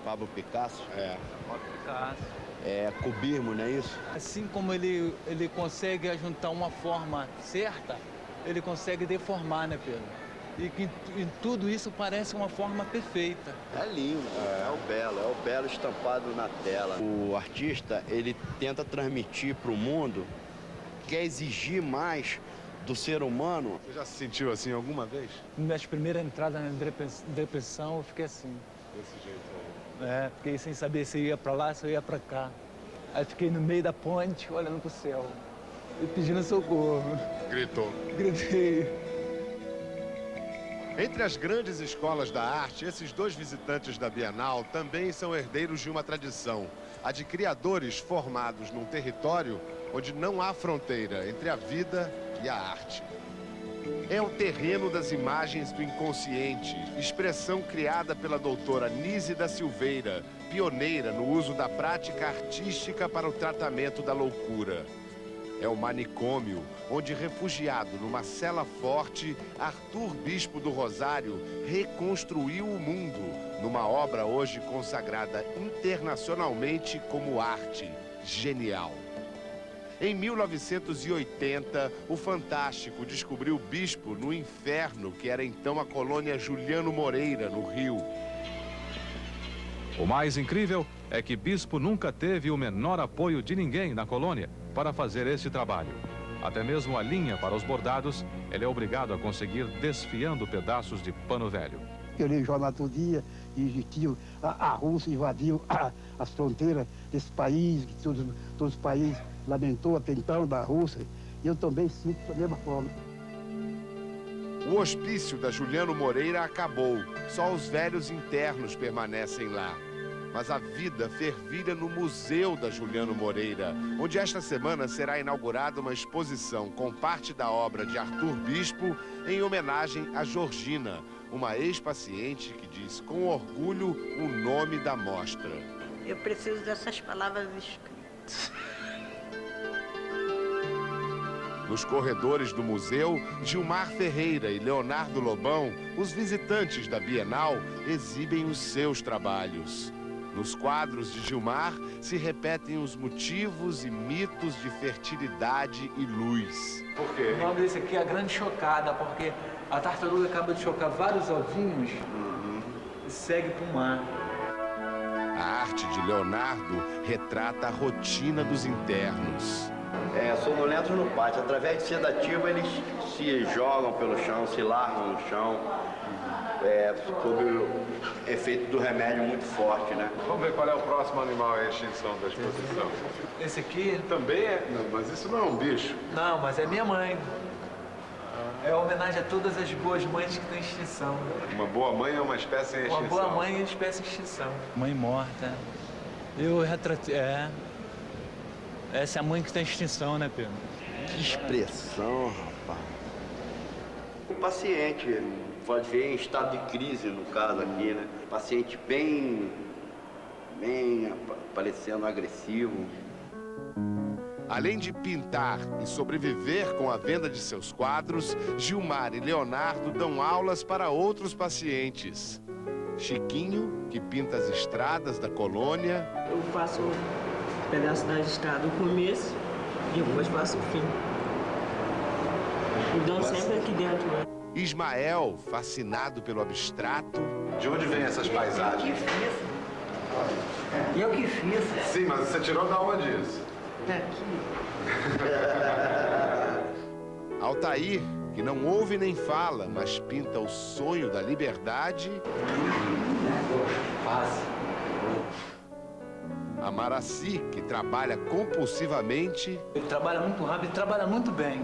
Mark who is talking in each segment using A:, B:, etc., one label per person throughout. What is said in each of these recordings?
A: Pablo Picasso.
B: Pablo Picasso.
A: É cubismo, não é isso?
B: Assim como ele consegue juntar uma forma certa, ele consegue deformar, né, Pedro? E que em tudo isso parece uma forma perfeita.
A: É lindo, é o belo estampado na tela. O artista, ele tenta transmitir para o mundo, quer exigir mais do ser humano.
C: Você já se sentiu assim alguma vez?
B: Minhas primeiras entradas na depressão, eu fiquei assim.
C: Desse jeito aí.
B: Fiquei sem saber se eu ia para lá, se eu ia para cá. Aí fiquei no meio da ponte, olhando pro céu e pedindo socorro.
C: Gritou.
B: Gritei.
C: Entre as grandes escolas da arte, esses dois visitantes da Bienal também são herdeiros de uma tradição, a de criadores formados num território onde não há fronteira entre a vida e a arte. É o terreno das imagens do inconsciente, expressão criada pela doutora Nise da Silveira, pioneira no uso da prática artística para o tratamento da loucura. É o manicômio, onde, refugiado numa cela forte, Arthur Bispo do Rosário reconstruiu o mundo numa obra hoje consagrada internacionalmente como arte genial. Em 1980, o Fantástico descobriu o Bispo no inferno, que era então a colônia Juliano Moreira, no Rio.
D: O mais incrível é que Bispo nunca teve o menor apoio de ninguém na colônia para fazer esse trabalho. Até mesmo a linha para os bordados, ele é obrigado a conseguir desfiando pedaços de pano velho.
E: Eu li o jornal todo dia e existiu, a Rússia invadiu as fronteiras desse país, que todos os países lamentou a tensão da Rússia. E eu também sinto da mesma forma.
C: O hospício da Juliano Moreira acabou, só os velhos internos permanecem lá. Mas a vida fervilha no Museu da Juliano Moreira, onde esta semana será inaugurada uma exposição com parte da obra de Arthur Bispo em homenagem a Georgina, uma ex-paciente que diz com orgulho o nome da mostra.
F: Eu preciso dessas palavras escritas.
C: Nos corredores do museu, Gilmar Ferreira e Leonardo Lobão, os visitantes da Bienal, exibem os seus trabalhos. Nos quadros de Gilmar se repetem os motivos e mitos de fertilidade e luz.
B: Por quê? O nome desse aqui é a Grande Chocada, porque a tartaruga acaba de chocar vários ovinhos e segue para o mar.
C: A arte de Leonardo retrata a rotina dos internos.
A: Sonolentos no pátio. Através de sedativo, eles se jogam pelo chão, se largam no chão, sob o efeito do remédio muito forte, né?
C: Vamos ver qual é o próximo animal em extinção da exposição.
B: Esse aqui?
C: Também é? Não, mas isso não é um bicho.
B: Não, mas é minha mãe. É uma homenagem a todas as boas mães que estão em extinção.
C: Uma boa mãe é uma espécie em extinção.
B: Uma boa mãe é uma espécie em extinção. Mãe morta. Eu retratei... Essa é a mãe que está em extinção, né, Pedro?
A: Que expressão, rapaz. O paciente, pode ver em estado de crise, no caso aqui, né? O paciente bem parecendo agressivo.
C: Além de pintar e sobreviver com a venda de seus quadros, Gilmar e Leonardo dão aulas para outros pacientes. Chiquinho, que pinta as estradas da colônia.
F: Eu faço um pedaço da estrada, o começo, e depois faço o fim. Mudando sempre aqui dentro, né?
C: Ismael, fascinado pelo abstrato. De onde vêm essas paisagens?
F: Eu que fiz.
C: Sim, mas você tirou da onde isso?
F: Daqui.
C: Altair, que não ouve nem fala, mas pinta o sonho da liberdade. A Maraci, que trabalha compulsivamente.
B: Ele trabalha muito rápido e trabalha muito bem.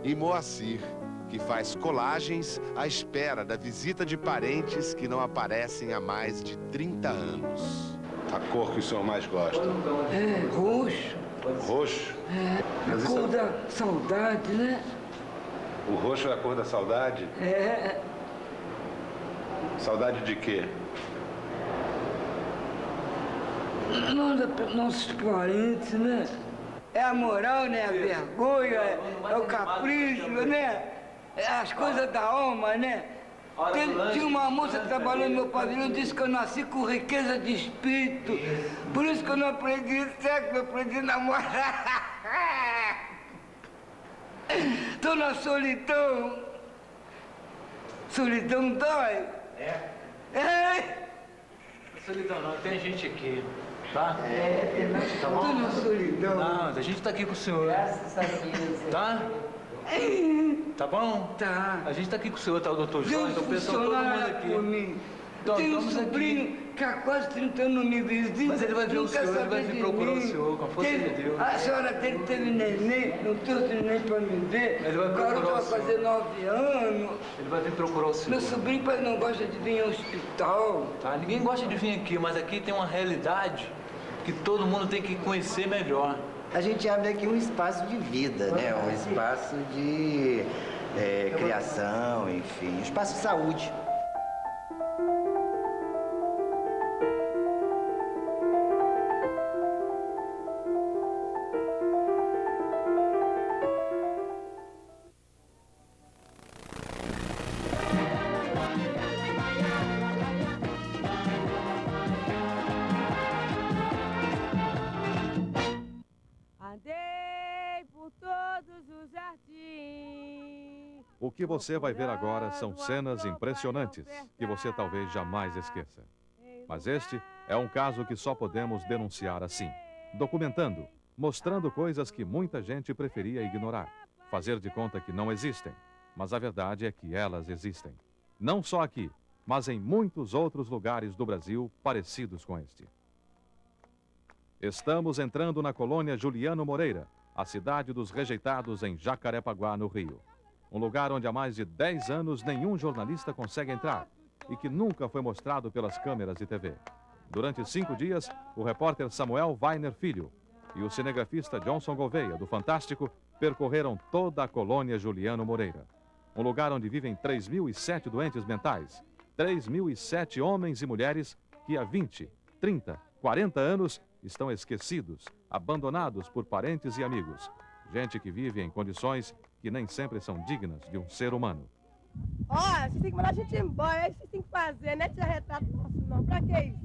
C: E Moacir, que faz colagens à espera da visita de parentes que não aparecem há mais de 30 anos. A cor que o senhor mais gosta?
G: Roxo.
C: Roxo?
G: A cor da saudade, né?
C: O roxo é a cor da saudade? Saudade de quê?
G: Nossos parentes, né? É a moral, né? A vergonha, é o capricho, né? É as coisas da alma, né? Tinha uma moça trabalhando no meu pavilhão, disse que eu nasci com riqueza de espírito. Por isso que eu não aprendi sexo, eu aprendi a namorar. Tô na solidão. Solidão dói. É?
B: Solidão não, tem gente aqui, tá?
G: Tá bom? Tô na solidão.
B: Não, a gente tá aqui com o senhor.
F: Graças a Deus.
B: Tá? Tá bom?
G: Tá.
B: A gente tá aqui com o senhor, tá o doutor João,
G: Deus
B: então pessoal, todo mundo
G: funcionário
B: aqui.
G: por mim.
B: Então,
G: Tenho um
B: estamos aqui.
G: sobrinho que há quase 30 anos me vizinho.
B: Mas ele vai ver o senhor, ele vai vir procurar o senhor, com a força de Deus.
G: A senhora dele teve neném, não trouxe neném pra me ver.
B: Ele vai
G: O
B: procurar
G: garoto
B: o
G: vai
B: senhor.
G: fazer 9 anos.
B: Ele vai vir procurar o senhor.
G: Meu sobrinho pai, não gosta de vir ao hospital.
B: Tá? Ninguém gosta de vir aqui, mas aqui tem uma realidade que todo mundo tem que conhecer melhor.
H: A gente abre aqui um espaço de vida, né? Um espaço de criação, enfim, um espaço de saúde.
I: Andei por todos os jardins.
D: O que você vai ver agora são cenas impressionantes que você talvez jamais esqueça. Mas este é um caso que só podemos denunciar assim, documentando, mostrando coisas que muita gente preferia ignorar, fazer de conta que não existem. Mas a verdade é que elas existem. Não só aqui, mas em muitos outros lugares do Brasil parecidos com este. Estamos entrando na colônia Juliano Moreira, a cidade dos rejeitados em Jacarepaguá, no Rio. Um lugar onde há mais de 10 anos nenhum jornalista consegue entrar e que nunca foi mostrado pelas câmeras de TV. Durante 5 dias, o repórter Samuel Weiner Filho e o cinegrafista Johnson Gouveia, do Fantástico, percorreram toda a colônia Juliano Moreira. Um lugar onde vivem 3.007 doentes mentais, 3.007 homens e mulheres que há 20, 30, 40 anos estão esquecidos, abandonados por parentes e amigos. Gente que vive em condições que nem sempre são dignas de um ser humano.
I: Ó, vocês têm que mandar a gente embora, é isso que vocês têm que fazer, não é tirar retrato nosso não, pra que isso?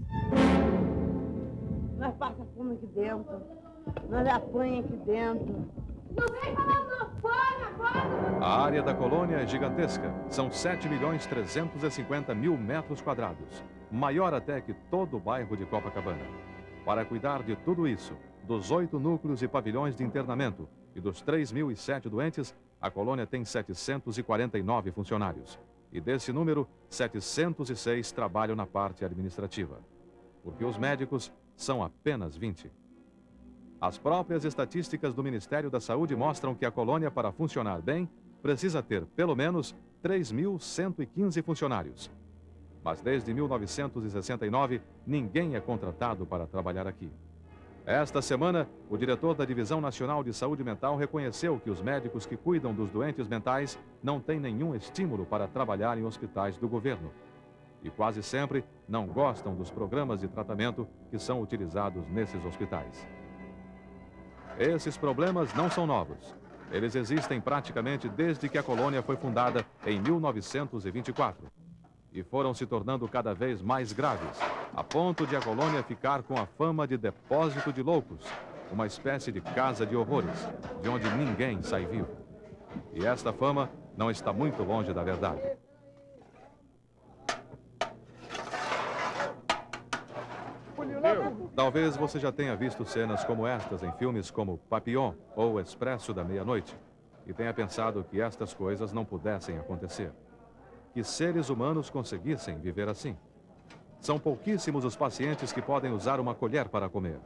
J: Nós passamos fome aqui dentro, nós apanhamos aqui dentro.
I: Não vem falar não, fora agora!
D: A área da colônia é gigantesca, são 7.350.000 metros quadrados, maior até que todo o bairro de Copacabana. Para cuidar de tudo isso, dos 8 núcleos e pavilhões de internamento e dos 3.007 doentes, a colônia tem 749 funcionários. E desse número, 706 trabalham na parte administrativa. Porque os médicos são apenas 20. As próprias estatísticas do Ministério da Saúde mostram que a colônia, para funcionar bem, precisa ter, pelo menos, 3.115 funcionários. Mas desde 1969, ninguém é contratado para trabalhar aqui. Esta semana, o diretor da Divisão Nacional de Saúde Mental reconheceu que os médicos que cuidam dos doentes mentais não têm nenhum estímulo para trabalhar em hospitais do governo. E quase sempre não gostam dos programas de tratamento que são utilizados nesses hospitais. Esses problemas não são novos. Eles existem praticamente desde que a colônia foi fundada em 1924. E foram se tornando cada vez mais graves, a ponto de a colônia ficar com a fama de depósito de loucos, uma espécie de casa de horrores, de onde ninguém sai vivo. E esta fama não está muito longe da verdade. Talvez você já tenha visto cenas como estas em filmes como Papillon ou Expresso da Meia-Noite, e tenha pensado que estas coisas não pudessem acontecer. Que seres humanos conseguissem viver assim. São pouquíssimos os pacientes que podem usar uma colher para comer.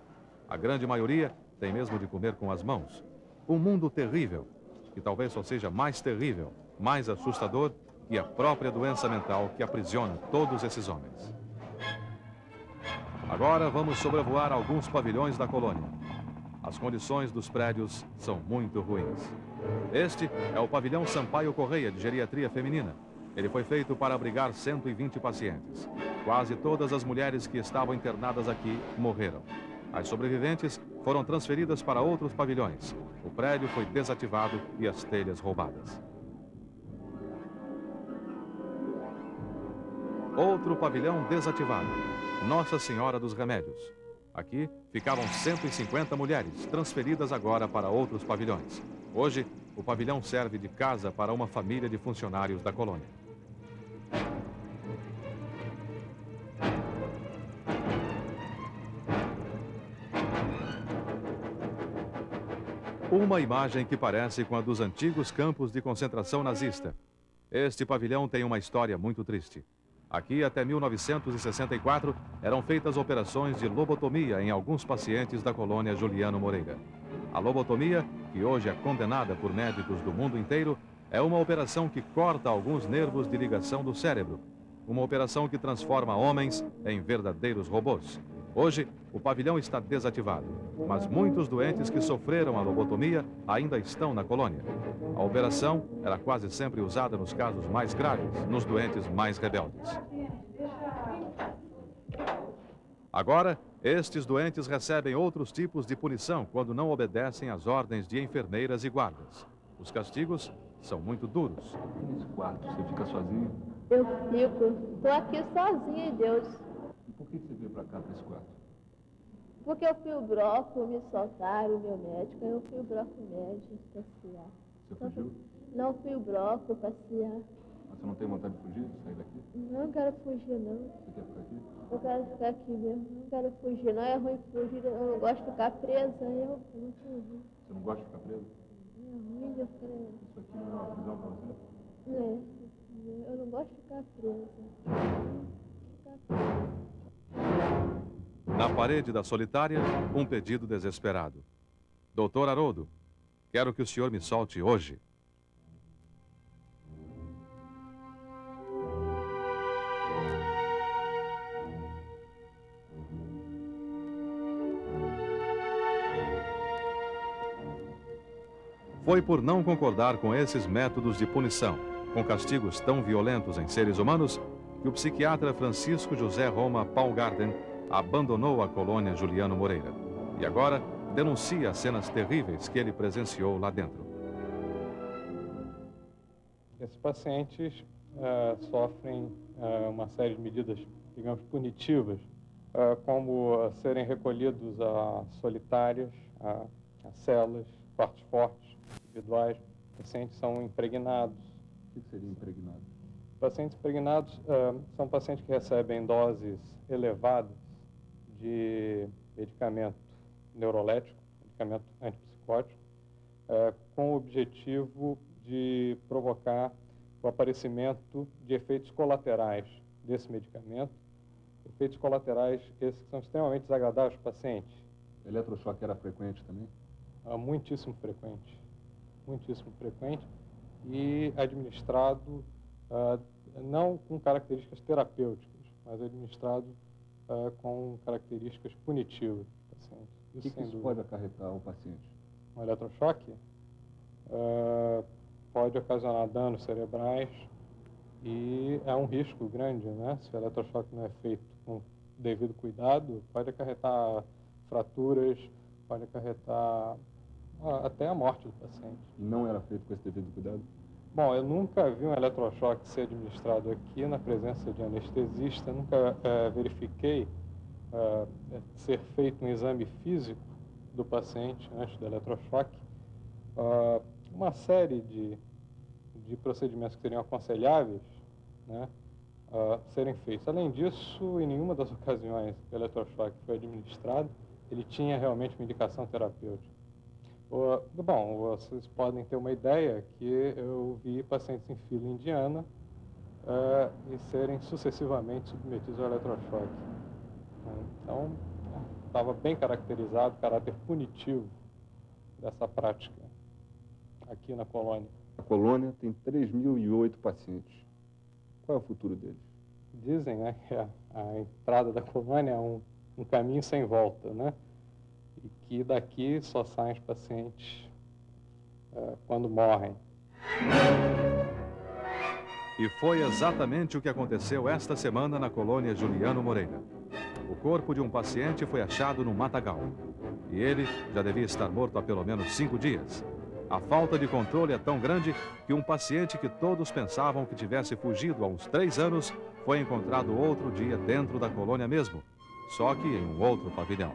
D: A grande maioria tem mesmo de comer com as mãos. Um mundo terrível, que talvez só seja mais terrível, mais assustador que a própria doença mental que aprisiona todos esses homens. Agora vamos sobrevoar alguns pavilhões da colônia. As condições dos prédios são muito ruins. Este é o pavilhão Sampaio Correia de geriatria feminina. Ele foi feito para abrigar 120 pacientes. Quase todas as mulheres que estavam internadas aqui morreram. As sobreviventes foram transferidas para outros pavilhões. O prédio foi desativado e as telhas roubadas. outro pavilhão desativado, Nossa Senhora dos Remédios. Aqui ficavam 150 mulheres, transferidas agora para outros pavilhões. Hoje, o pavilhão serve de casa para uma família de funcionários da colônia. Uma imagem que parece com a dos antigos campos de concentração nazista. Este pavilhão tem uma história muito triste. Aqui, até 1964, eram feitas operações de lobotomia em alguns pacientes da colônia Juliano Moreira. A lobotomia, que hoje é condenada por médicos do mundo inteiro, é uma operação que corta alguns nervos de ligação do cérebro. Uma operação que transforma homens em verdadeiros robôs. Hoje, o pavilhão está desativado, mas muitos doentes que sofreram a lobotomia ainda estão na colônia. A operação era quase sempre usada nos casos mais graves, nos doentes mais rebeldes. Agora, estes doentes recebem outros tipos de punição quando não obedecem às ordens de enfermeiras e guardas. Os castigos são muito duros.
K: Nesse quarto, você fica sozinho?
L: Eu fico. Estou aqui sozinha, Deus.
K: E por que você veio para cá, para esse quarto?
L: Porque eu fui o bloco, me soltaram, o meu médico, eu fui o bloco médico passear.
K: Você fugiu?
L: Não fui o bloco passear.
K: Mas você não tem vontade de fugir, de sair daqui?
L: Não quero fugir, não.
K: Você quer ficar aqui?
L: Eu quero ficar aqui mesmo. Não quero fugir, não. É ruim fugir. Eu não gosto de ficar presa. Eu fujo.
K: Você não gosta de ficar preso?
L: É ruim de eu ficar...
K: Isso aqui não é uma prisão para você?
L: É. Eu não gosto de ficar presa.
D: Na parede da solitária, um pedido desesperado. Doutor Haroldo, quero que o senhor me solte hoje. Foi por não concordar com esses métodos de punição, com castigos tão violentos em seres humanos, que o psiquiatra Francisco José Roma Paulgarden abandonou a colônia Juliano Moreira. E agora denuncia as cenas terríveis que ele presenciou lá dentro.
M: Esses pacientes sofrem uma série de medidas, digamos, punitivas, como serem recolhidos a solitárias, a celas, quartos fortes, individuais. Os pacientes são impregnados.
K: O que seria impregnado?
M: Pacientes impregnados são pacientes que recebem doses elevadas de medicamento neurolético, medicamento antipsicótico, com o objetivo de provocar o aparecimento de efeitos colaterais desse medicamento, efeitos colaterais esses que são extremamente desagradáveis para o paciente.
K: O eletrochoque era frequente também?
M: Muitíssimo frequente e administrado não com características terapêuticas, mas administrado com características punitivas do paciente.
K: O que isso pode acarretar ao paciente?
M: Um eletrochoque pode ocasionar danos cerebrais e é um risco grande, né? Se o eletrochoque não é feito com devido cuidado, pode acarretar fraturas, pode acarretar até a morte do paciente.
K: E não era feito com esse devido cuidado?
M: Bom, eu nunca vi um eletrochoque ser administrado aqui na presença de anestesista, nunca verifiquei ser feito um exame físico do paciente antes do eletrochoque. Uma série de procedimentos que seriam aconselháveis, né, serem feitos. Além disso, em nenhuma das ocasiões que o eletrochoque foi administrado, ele tinha realmente uma indicação terapêutica. Bom, vocês podem ter uma ideia que eu vi pacientes em fila indiana e serem sucessivamente submetidos ao eletrochoque. Então, estava bem caracterizado o caráter punitivo dessa prática aqui na colônia.
K: A colônia tem 3.008 pacientes. Qual é o futuro deles?
M: Dizem, né, que a entrada da colônia é um caminho sem volta, né? E que daqui só saem os pacientes quando morrem.
D: E foi exatamente o que aconteceu esta semana na colônia Juliano Moreira. O corpo de um paciente foi achado no matagal. E ele já devia estar morto há pelo menos 5 dias. A falta de controle é tão grande que um paciente que todos pensavam que tivesse fugido há uns 3 anos foi encontrado outro dia dentro da colônia mesmo, só que em um outro pavilhão.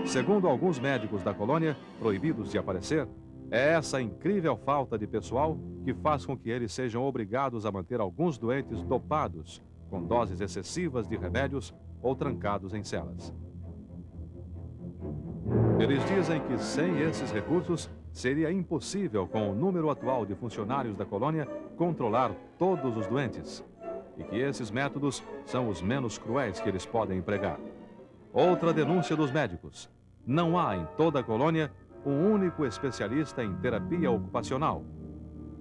D: Segundo alguns médicos da colônia, proibidos de aparecer, é essa incrível falta de pessoal que faz com que eles sejam obrigados a manter alguns doentes dopados, com doses excessivas de remédios ou trancados em celas. Eles dizem que sem esses recursos seria impossível, com o número atual de funcionários da colônia, controlar todos os doentes, e que esses métodos são os menos cruéis que eles podem empregar. Outra denúncia dos médicos: não há em toda a colônia um único especialista em terapia ocupacional.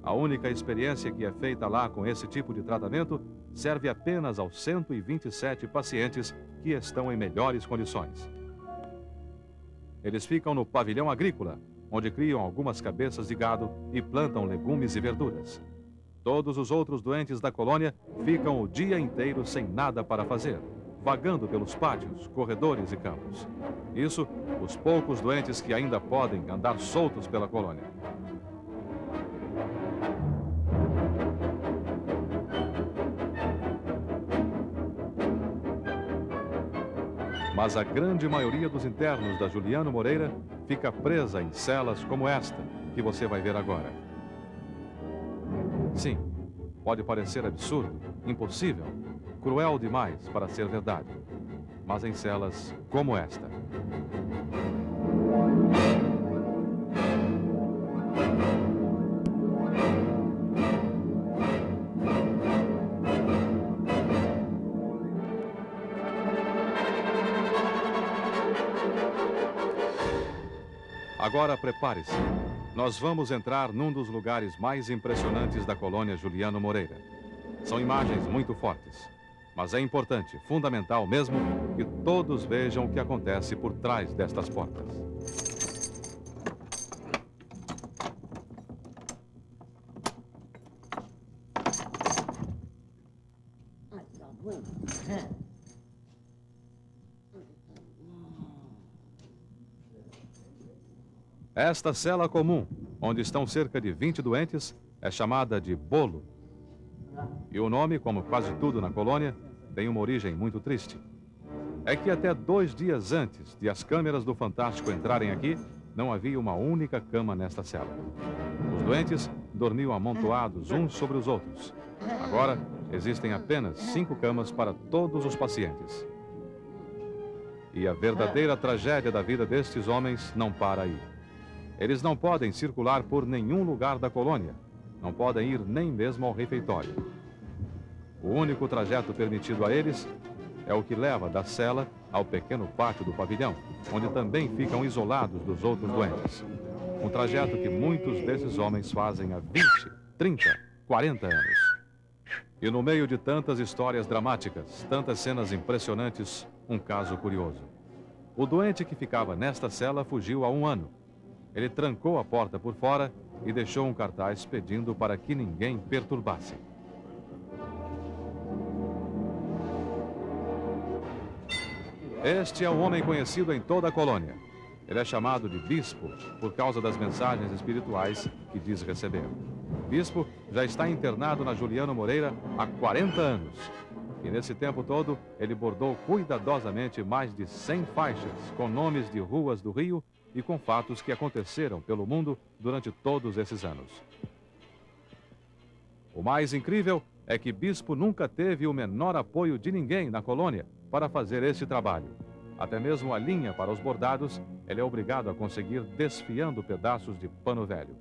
D: A única experiência que é feita lá com esse tipo de tratamento serve apenas aos 127 pacientes que estão em melhores condições. Eles ficam no pavilhão agrícola, onde criam algumas cabeças de gado e plantam legumes e verduras. Todos os outros doentes da colônia ficam o dia inteiro sem nada para fazer, vagando pelos pátios, corredores e campos. Isso, os poucos doentes que ainda podem andar soltos pela colônia. Mas a grande maioria dos internos da Juliano Moreira fica presa em celas como esta, que você vai ver agora. Sim, pode parecer absurdo, impossível, cruel demais para ser verdade, mas em celas como esta. Agora prepare-se. Nós vamos entrar num dos lugares mais impressionantes da colônia Juliano Moreira. São imagens muito fortes, mas é importante, fundamental mesmo, que todos vejam o que acontece por trás destas portas. Esta cela comum, onde estão cerca de 20 doentes, é chamada de bolo. E o nome, como quase tudo na colônia, tem uma origem muito triste. É que até 2 dias antes de as câmeras do Fantástico entrarem aqui, não havia uma única cama nesta cela. Os doentes dormiam amontoados uns sobre os outros. Agora, existem apenas 5 camas para todos os pacientes. E a verdadeira tragédia da vida destes homens não para aí. Eles não podem circular por nenhum lugar da colônia, não podem ir nem mesmo ao refeitório. O único trajeto permitido a eles é o que leva da cela ao pequeno pátio do pavilhão, onde também ficam isolados dos outros doentes. Um trajeto que muitos desses homens fazem há 20, 30, 40 anos. E no meio de tantas histórias dramáticas, tantas cenas impressionantes, um caso curioso. O doente que ficava nesta cela fugiu há 1 ano. Ele trancou a porta por fora e deixou um cartaz pedindo para que ninguém perturbasse. Este é um homem conhecido em toda a colônia. Ele é chamado de Bispo por causa das mensagens espirituais que diz receber. Bispo já está internado na Juliano Moreira há 40 anos. E nesse tempo todo, ele bordou cuidadosamente mais de 100 faixas com nomes de ruas do Rio e com fatos que aconteceram pelo mundo durante todos esses anos. O mais incrível é que Bispo nunca teve o menor apoio de ninguém na colônia para fazer esse trabalho. Até mesmo a linha para os bordados, ele é obrigado a conseguir desfiando pedaços de pano velho.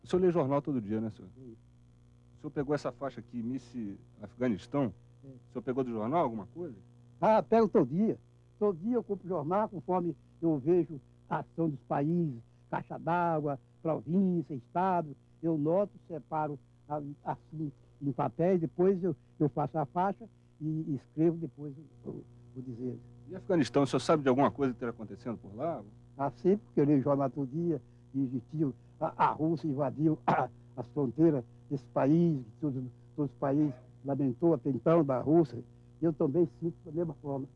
K: O senhor lê jornal todo dia, né, senhor? O senhor pegou essa faixa aqui, Miss Afeganistão? O senhor pegou do jornal alguma coisa?
E: Ah, pego todo dia. Todo dia eu compro jornal conforme eu vejo a ação dos países, caixa d'água, província, estado. Eu noto, separo assim em papéis, depois eu faço a faixa e escrevo depois o dizer.
K: E Afeganistão, o senhor sabe de alguma coisa que esteja acontecendo por lá?
E: Ah, sempre, porque eu leio jornal todo dia, e a Rússia invadiu as fronteiras desse país, todos os países lamentou a tensão da Rússia. Eu também sinto da mesma forma.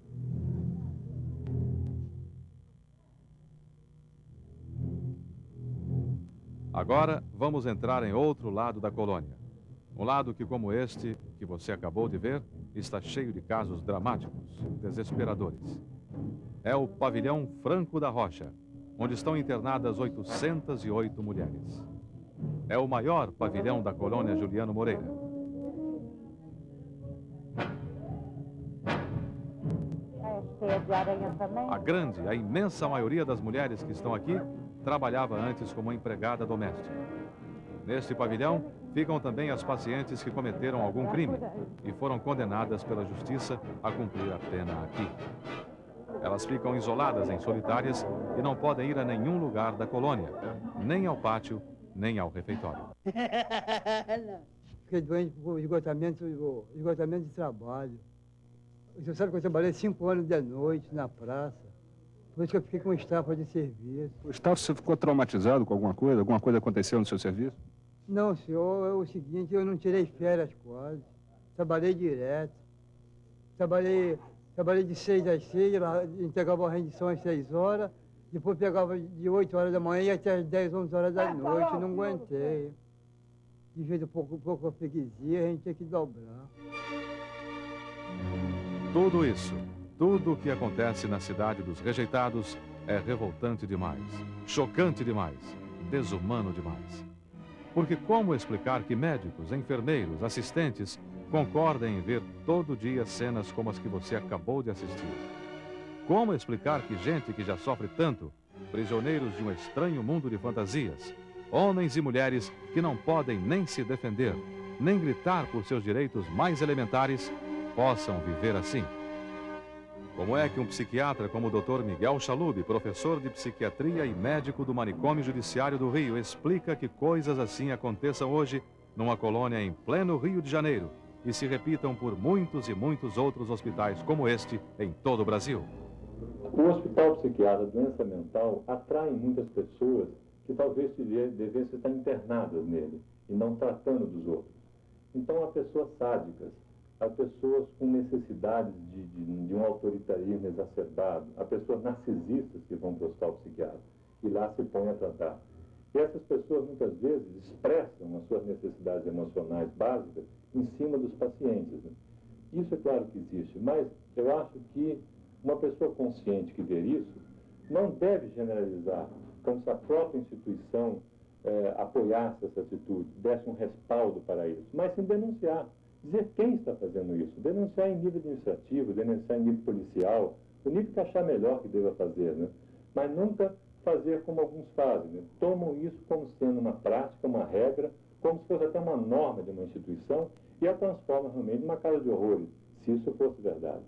D: Agora, vamos entrar em outro lado da colônia. Um lado que, como este, que você acabou de ver, está cheio de casos dramáticos, desesperadores. É o pavilhão Franco da Rocha, onde estão internadas 808 mulheres. É o maior pavilhão da colônia Juliano Moreira. A grande, a imensa maioria das mulheres que estão aqui trabalhava antes como empregada doméstica. Neste pavilhão ficam também as pacientes que cometeram algum crime e foram condenadas pela justiça a cumprir a pena aqui. Elas ficam isoladas em solitárias e não podem ir a nenhum lugar da colônia, nem ao pátio, nem ao refeitório.
N: Fiquei doente por esgotamento de trabalho. Você sabe que eu trabalhei 5 anos de noite na praça. Por isso que eu fiquei com estafa de serviço.
K: Gustavo, você ficou traumatizado com alguma coisa? Alguma coisa aconteceu no seu serviço?
N: Não, senhor, é o seguinte, eu não tirei férias quase. Trabalhei direto. Trabalhei de 6 às 6, entregava a rendição às 6 horas, depois pegava de 8 horas da manhã e até às 10, 11 horas da noite, não aguentei. De jeito pouco a freguesia, a gente tinha que dobrar.
D: Tudo isso, tudo o que acontece na cidade dos rejeitados é revoltante demais, chocante demais, desumano demais. Porque como explicar que médicos, enfermeiros, assistentes concordem em ver todo dia cenas como as que você acabou de assistir? Como explicar que gente que já sofre tanto, prisioneiros de um estranho mundo de fantasias, homens e mulheres que não podem nem se defender, nem gritar por seus direitos mais elementares, possam viver assim? Como é que um psiquiatra como o Dr. Miguel Chalub, professor de psiquiatria e médico do Manicômio Judiciário do Rio, explica que coisas assim aconteçam hoje numa colônia em pleno Rio de Janeiro e se repitam por muitos e muitos outros hospitais como este em todo o Brasil?
O: O Hospital Psiquiátrico de Doença Mental atrai muitas pessoas que talvez devessem estar internadas nele e não tratando dos outros. Então, há pessoas sádicas, há pessoas com necessidades de um autoritarismo exacerbado, há pessoas narcisistas que vão para o hospital psiquiátrico e lá se põem a tratar. E essas pessoas muitas vezes expressam as suas necessidades emocionais básicas em cima dos pacientes, né? Isso é claro que existe, mas eu acho que uma pessoa consciente que ver isso não deve generalizar, como se a própria instituição apoiasse essa atitude, desse um respaldo para isso, mas sim denunciar. Dizer quem está fazendo isso, denunciar em nível administrativo, denunciar em nível policial, o nível que achar melhor que deva fazer, né? Mas nunca fazer como alguns fazem, né? Tomam isso como sendo uma prática, uma regra, como se fosse até uma norma de uma instituição e a transformam realmente numa casa de horrores, se isso fosse verdade.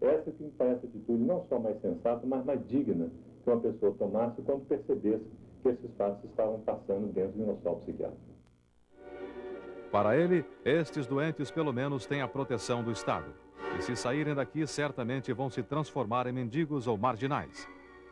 O: Essa que me parece a atitude não só mais sensata, mas mais digna que uma pessoa tomasse quando percebesse que esses fatos estavam passando dentro de um hospital psiquiátrico.
D: Para ele, estes doentes pelo menos têm a proteção do Estado. E se saírem daqui, certamente vão se transformar em mendigos ou marginais.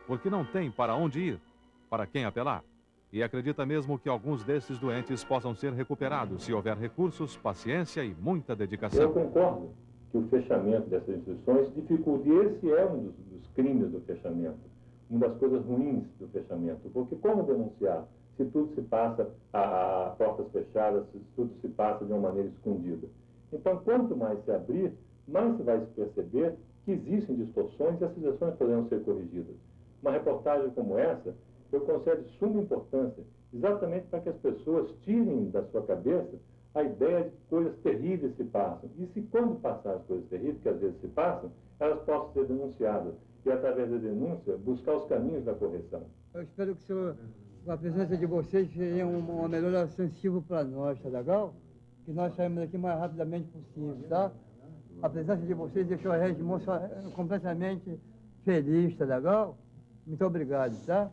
D: Porque não tem para onde ir, para quem apelar. E acredita mesmo que alguns destes doentes possam ser recuperados se houver recursos, paciência e muita dedicação.
O: Eu concordo que o fechamento dessas instituições dificulta. E esse é um dos crimes do fechamento. Uma das coisas ruins do fechamento. Porque como denunciar? Se tudo se passa a portas fechadas, se tudo se passa de uma maneira escondida. Então, quanto mais se abrir, mais se vai se perceber que existem distorções e essas distorções poderão ser corrigidas. Uma reportagem como essa, eu considero de suma importância, exatamente para que as pessoas tirem da sua cabeça a ideia de que coisas terríveis se passam. E se quando passar as coisas terríveis, que às vezes se passam, elas possam ser denunciadas. E através da denúncia, buscar os caminhos da correção.
N: Eu espero que o senhor... A presença de vocês seria uma melhora sensível para nós, tá legal? Que nós saímos daqui o mais rapidamente possível, tá? A presença de vocês deixou a Rede Moça completamente feliz, tá legal? Muito obrigado, tá?